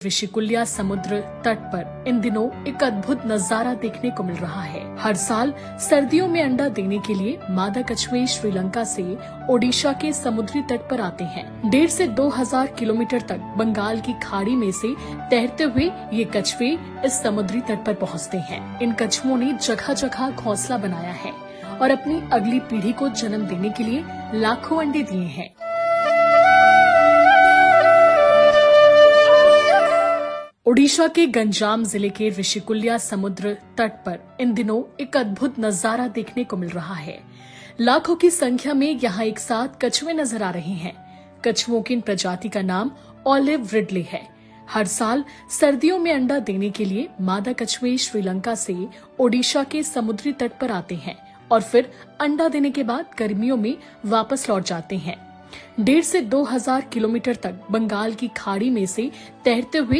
ऋषिकुल्या समुद्र तट पर इन दिनों एक अद्भुत नजारा देखने को मिल रहा है। हर साल सर्दियों में अंडा देने के लिए मादा कछुए श्रीलंका से ओडिशा के समुद्री तट पर आते हैं। 1.5 से 2,000 किलोमीटर तक बंगाल की खाड़ी में से तैरते हुए ये कछुए इस समुद्री तट पर पहुँचते हैं। इन कछुओं ने जगह जगह घोंसला बनाया है और अपनी अगली पीढ़ी को जन्म देने के लिए लाखों अंडे दिए हैं। ओडिशा के गंजाम जिले के ऋषिकुल्या समुद्र तट पर इन दिनों एक अद्भुत नजारा देखने को मिल रहा है। लाखों की संख्या में यहाँ एक साथ कछुए नजर आ रहे हैं। कछुओं की इन प्रजाति का नाम ऑलिव रिडले है। हर साल सर्दियों में अंडा देने के लिए मादा कछुए श्रीलंका से ओडिशा के समुद्री तट पर आते हैं और फिर अंडा देने के बाद गर्मियों में वापस लौट जाते हैं। 1.5 से 2,000 किलोमीटर तक बंगाल की खाड़ी में से तैरते हुए